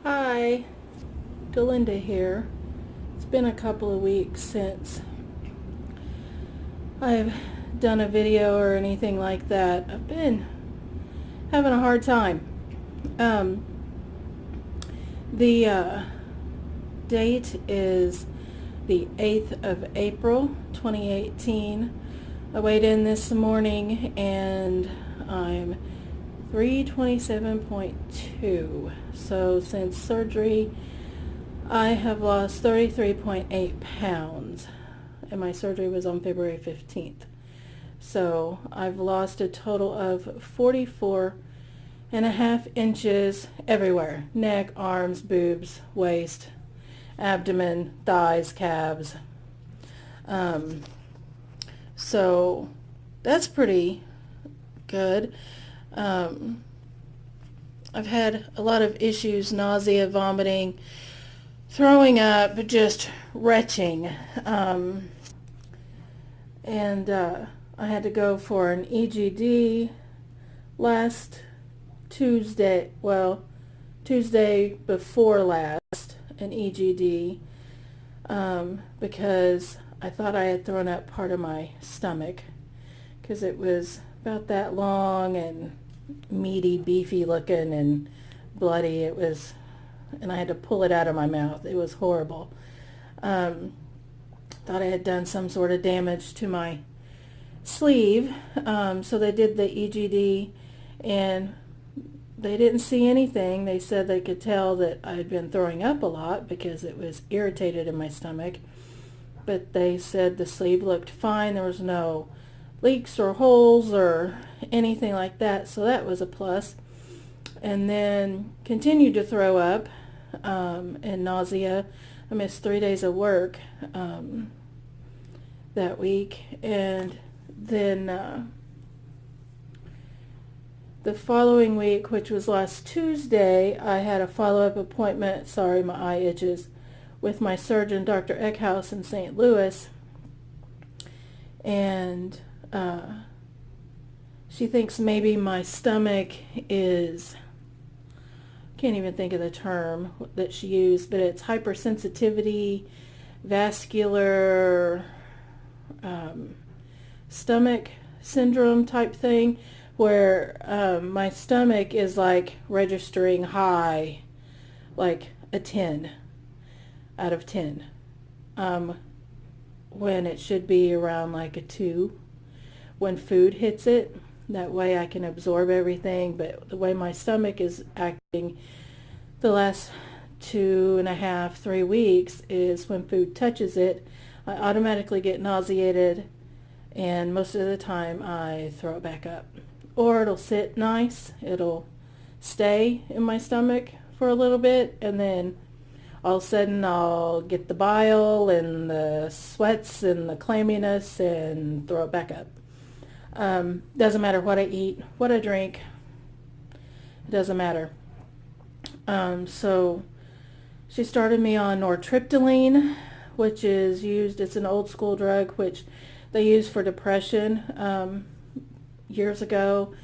Hi, Delinda here. It's been a couple of weeks since I've done a video or anything like that. I've been having a hard time. Um, the date is the 8th of April, 2018. I weighed in this morning and I'm 327.2. So since surgery, I have lost 33.8 pounds, and my surgery was on February 15th. So I've lost a total of 44.5 inches everywhere: neck, arms, boobs, waist, abdomen, thighs, calves. Um, so that's pretty good. Um, I've had a lot of issues: nausea, vomiting, throwing up, just retching. And I had to go for an EGD last Tuesday, Tuesday before last, an EGD, because I thought I had thrown up part of my stomach, because it was about that long and meaty, beefy looking and bloody. It was, and I had to pull it out of my mouth. It was horrible. Thought I had done some sort of damage to my sleeve. So they did the EGD and they didn't see anything. They said they could tell that I had been throwing up a lot because it was irritated in my stomach. But they said the sleeve looked fine. There was no leaks or holes or anything like that. So that was a plus. And then continued to throw up and nausea. I missed 3 days of work that week. And then the following week, which was last Tuesday, I had a follow-up appointment, sorry, my eye itches, with my surgeon, Dr. Eckhouse in St. Louis. And she thinks maybe my stomach is, can't even think of the term that she used, but it's hypersensitivity, vascular stomach syndrome type thing, where my stomach is like registering high, like a 10 out of 10, when it should be around like a 2 when food hits it. That way I can absorb everything. But the way my stomach is acting the last 2.5, 3 weeks is when food touches it, I automatically get nauseated, and most of the time I throw it back up. Or it'll sit nice, it'll stay in my stomach for a little bit, and then all of a sudden I'll get the bile and the sweats and the clamminess and throw it back up. Doesn't matter what I eat, what I drink, it doesn't matter. So she started me on nortriptyline, which is used, it's an old school drug which they used for depression years ago,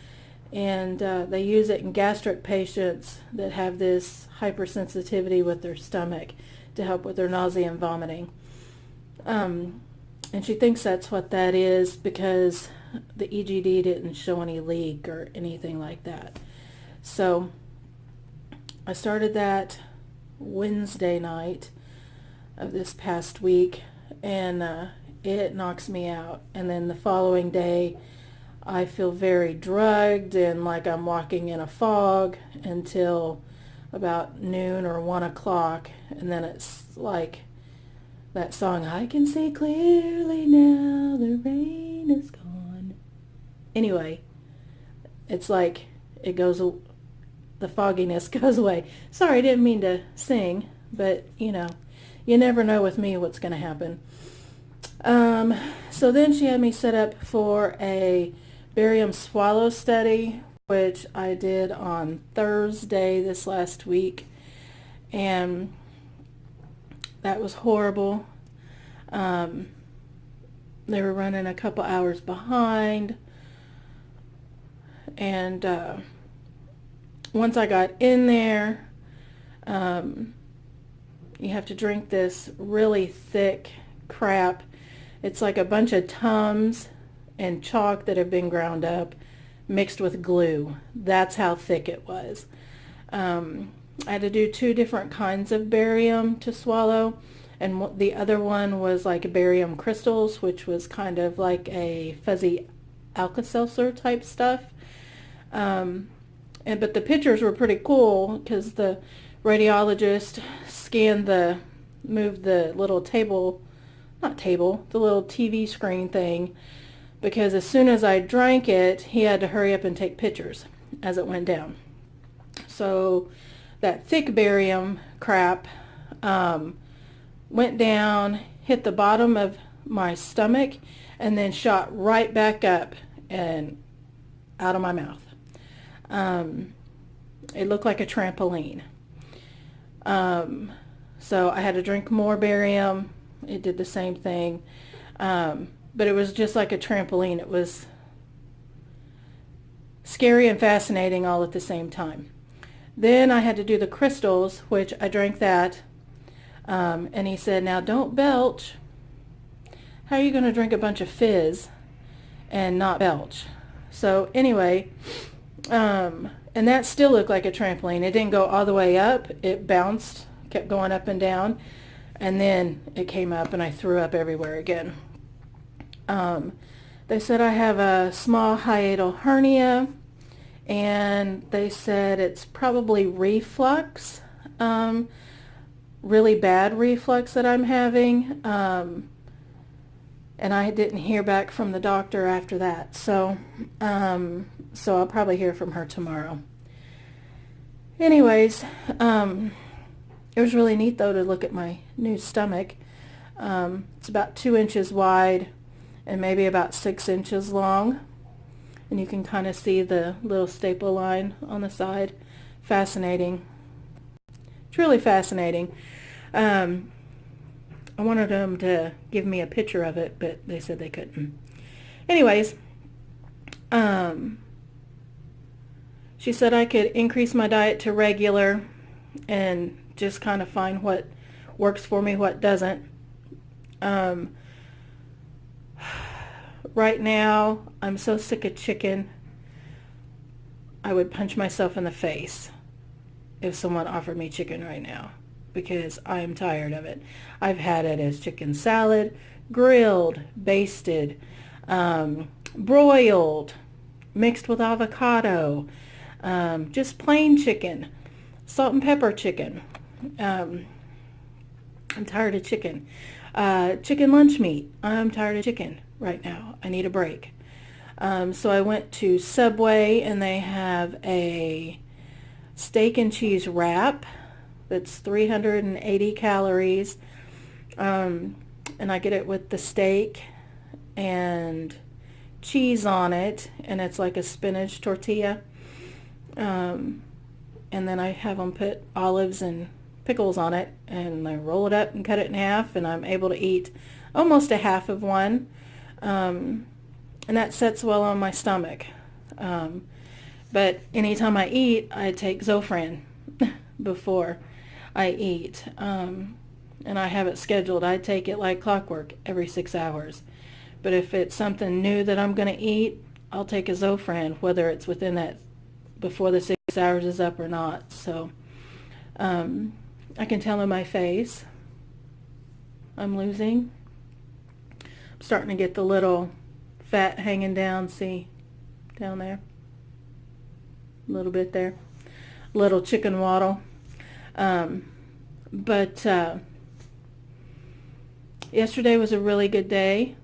and they use it in gastric patients that have this hypersensitivity with their stomach to help with their nausea and vomiting. And she thinks that's what that is because the EGD didn't show any leak or anything like that. So I started that Wednesday night of this past week, and it knocks me out. And then the following day I feel very drugged and like I'm walking in a fog until about noon or 1 o'clock, and then it's like that song, I can see clearly now, the rain is gone. Anyway, it's like it goes, the fogginess goes away. Sorry, I didn't mean to sing, but you never know with me what's going to happen. So then she had me set up for a barium swallow study, which I did on Thursday this last week, and that was horrible. They were running a couple hours behind, and once I got in there, You have to drink this really thick crap. It's like a bunch of Tums and chalk that have been ground up mixed with glue. That's how thick it was. I had to do 2 different kinds of barium to swallow, and the other one was like barium crystals, which was kind of like a fuzzy Alka-Seltzer type stuff. But the pictures were pretty cool because the radiologist moved the little the little TV screen thing, because as soon as I drank it, he had to hurry up and take pictures as it went down. So that thick barium crap went down, hit the bottom of my stomach, and then shot right back up and out of my mouth. It looked like a trampoline. So I had to drink more barium. It did the same thing. But it was just like a trampoline. It was scary and fascinating all at the same time. Then I had to do the crystals, which I drank that. And he said, now don't belch. How are you going to drink a bunch of fizz and not belch? So anyway, and that still looked like a trampoline. It didn't go all the way up. It bounced, kept going up and down. And then it came up and I threw up everywhere again. They said I have a small hiatal hernia, and they said it's probably reflux, really bad reflux that I'm having. And I didn't hear back from the doctor after that. So I'll probably hear from her tomorrow. Anyways, it was really neat though to look at my new stomach. It's about 2 inches wide and maybe about 6 inches long. And you can kind of see the little staple line on the side. Fascinating. Truly fascinating. I wanted them to give me a picture of it, but they said they couldn't. Anyways, she said I could increase my diet to regular and just kind of find what works for me, what doesn't. Right now, I'm so sick of chicken, I would punch myself in the face if someone offered me chicken right now, because I am tired of it. I've had it as chicken salad, grilled, basted, broiled, mixed with avocado, just plain chicken, salt and pepper chicken. I'm tired of chicken. Chicken lunch meat. I'm tired of chicken right now. I need a break. So I went to Subway, and they have a steak and cheese wrap that's 380 calories. And I get it with the steak and cheese on it, and it's like a spinach tortilla. And then I have them put olives and pickles on it, and I roll it up and cut it in half, and I'm able to eat almost a half of one. And that sets well on my stomach. But anytime I eat, I take Zofran before I eat. And I have it scheduled. I take it like clockwork every 6 hours. But if it's something new that I'm going to eat, I'll take a Zofran, whether it's within that, before the 6 hours is up or not. So I can tell in my face I'm losing. I'm starting to get the little fat hanging down, see, down there, a little bit there, little chicken waddle. But yesterday was a really good day.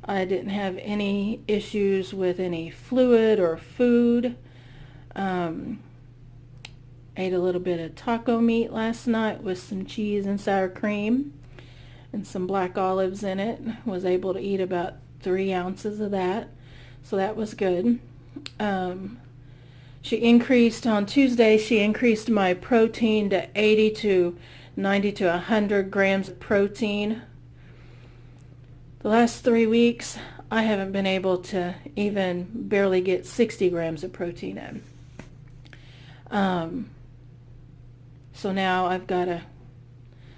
I didn't have any issues with any fluid or food. Ate a little bit of taco meat last night with some cheese and sour cream and some black olives in it. Was able to eat about 3 ounces of that, so that was good. She increased on Tuesday. She increased my protein to 80 to 90 to 100 grams of protein. The last 3 weeks, I haven't been able to even barely get 60 grams of protein in. So now I've got to,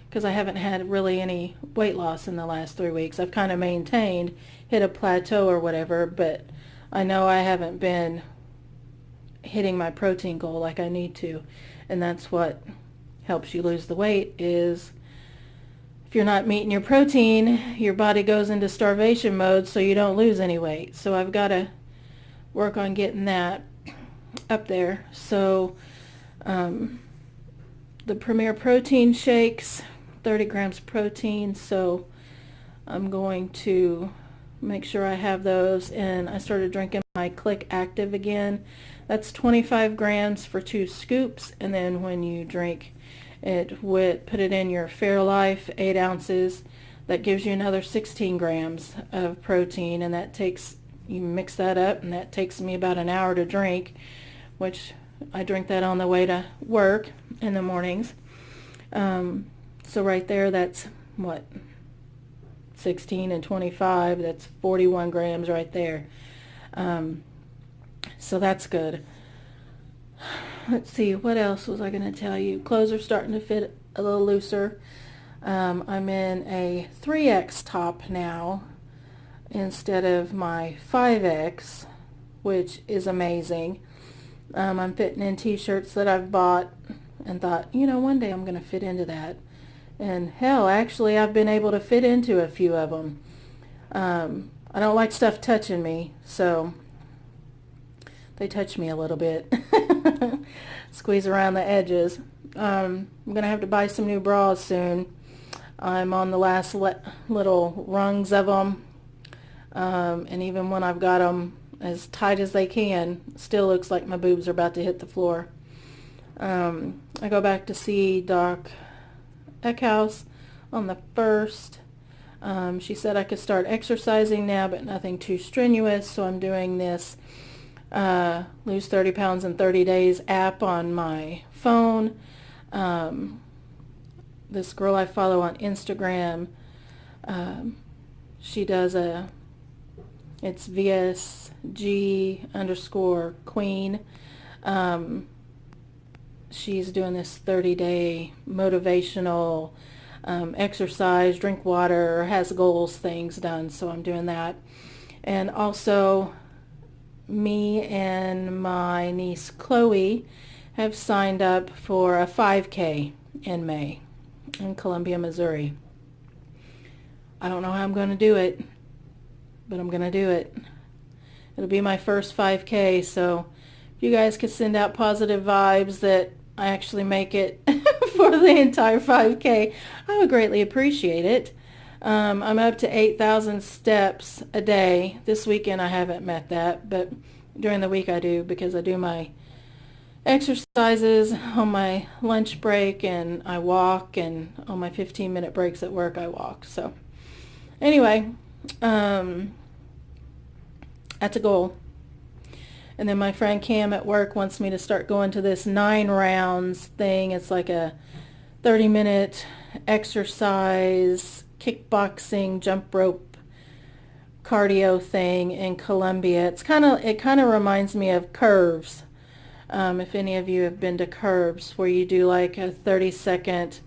because I haven't had really any weight loss in the last 3 weeks. I've kind of maintained, hit a plateau or whatever, but I know I haven't been hitting my protein goal like I need to. And that's what helps you lose the weight is if you're not meeting your protein, your body goes into starvation mode so you don't lose any weight. So I've got to work on getting that up there. So the Premier Protein shakes, 30 grams protein, so I'm going to make sure I have those. And I started drinking my Click Active again. That's 25 grams for 2 scoops, and then when you drink it, put it in your Fairlife, 8 ounces. That gives you another 16 grams of protein, and that takes, you mix that up, and that takes me about an hour to drink, which I drink that on the way to work in the mornings. So right there, that's what, 16 and 25, that's 41 grams right there. So that's good. Let's see, what else was I going to tell you? Clothes are starting to fit a little looser. I'm in a 3X top now instead of my 5X, which is amazing. I'm fitting in t-shirts that I've bought and thought, you know, one day I'm going to fit into that. And hell, actually, I've been able to fit into a few of them. I don't like stuff touching me, so they touch me a little bit. Squeeze around the edges. I'm going to have to buy some new bras soon. I'm on the last little rungs of them. And even when I've got them as tight as they can, still looks like my boobs are about to hit the floor. I go back to see Doc Eckhouse on the 1st. She said I could start exercising now, but nothing too strenuous, so I'm doing this Lose 30 Pounds in 30 Days app on my phone. This girl I follow on Instagram, she does it's VSG _queen. She's doing this 30-day motivational exercise, drink water, has goals things done, so I'm doing that. And also, me and my niece Chloe have signed up for a 5K in May in Columbia, Missouri. I don't know how I'm going to do it, but I'm going to do it. It'll be my first 5K, so if you guys could send out positive vibes that I actually make it for the entire 5K, I would greatly appreciate it. I'm up to 8,000 steps a day. This weekend I haven't met that, but during the week I do, because I do my exercises on my lunch break and I walk, and on my 15-minute breaks at work I walk. So anyway, that's a goal. And then my friend Cam at work wants me to start going to this 9 rounds thing. It's like a 30-minute exercise, kickboxing, jump rope, cardio thing in Columbia. It kind of reminds me of Curves. If any of you have been to Curves, where you do like a 30-second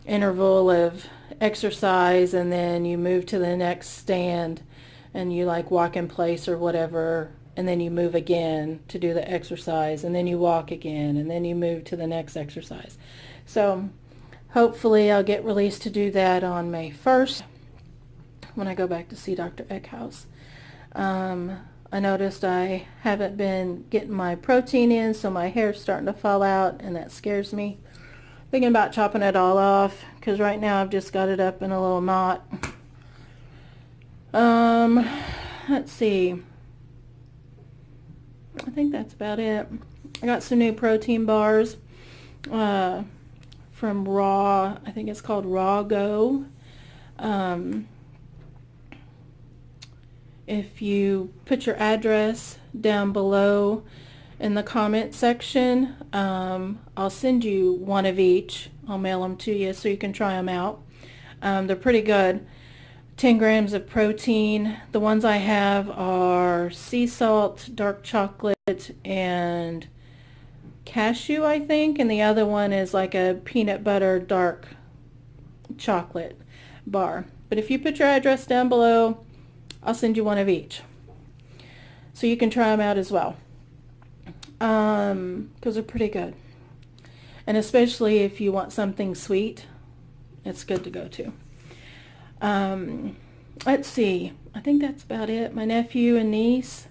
interval of exercise and then you move to the next stand and you like walk in place or whatever, and then you move again to do the exercise, and then you walk again, and then you move to the next exercise. So hopefully I'll get released to do that on May 1st when I go back to see Dr. Eckhouse. I noticed I haven't been getting my protein in, so my hair's starting to fall out, and that scares me. Thinking about chopping it all off, because right now I've just got it up in a little knot. Let's see. I think that's about it. I got some new protein bars from Raw. I think it's called Raw Go. If you put your address down below in the comment section, I'll send you one of each. I'll mail them to you so you can try them out. They're pretty good. 10 grams of protein. The ones I have are sea salt, dark chocolate, and cashew, I think, and the other one is like a peanut butter dark chocolate bar. But if you put your address down below, I'll send you one of each. So you can try them out as well. Because they're pretty good. And especially if you want something sweet, it's good to go to. Let's see. I think that's about it. My nephew and niece,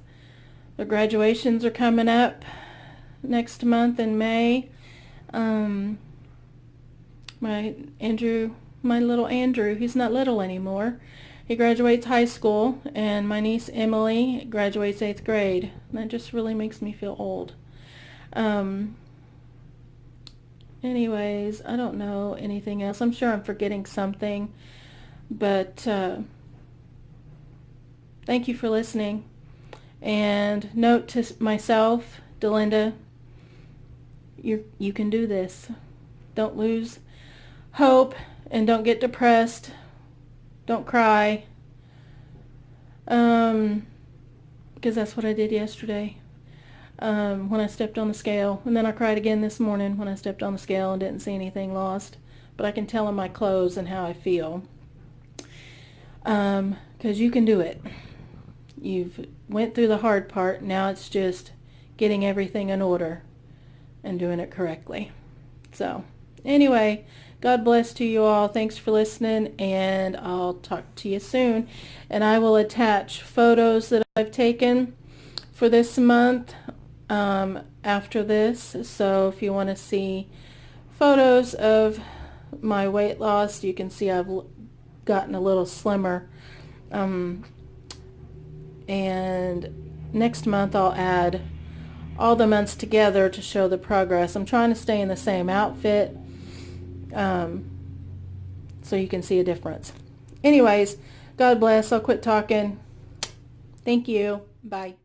their graduations are coming up next month in May. My little Andrew, he's not little anymore. He graduates high school, and my niece Emily graduates 8th grade. That just really makes me feel old. Anyways, I don't know anything else. I'm sure I'm forgetting something, but thank you for listening. And note to myself, Delinda, you can do this. Don't lose hope, and don't get depressed. Don't cry. Because that's what I did yesterday. When I stepped on the scale. And then I cried again this morning when I stepped on the scale and didn't see anything lost. But I can tell in my clothes and how I feel. Because you can do it. You've went through the hard part. Now it's just getting everything in order and doing it correctly. So, anyway, God bless to you all. Thanks for listening, and I'll talk to you soon. And I will attach photos that I've taken for this month after this. So if you want to see photos of my weight loss, you can see I've gotten a little slimmer. And next month I'll add all the months together to show the progress. I'm trying to stay in the same outfit so you can see a difference. Anyways, God bless. I'll quit talking. Thank you. Bye.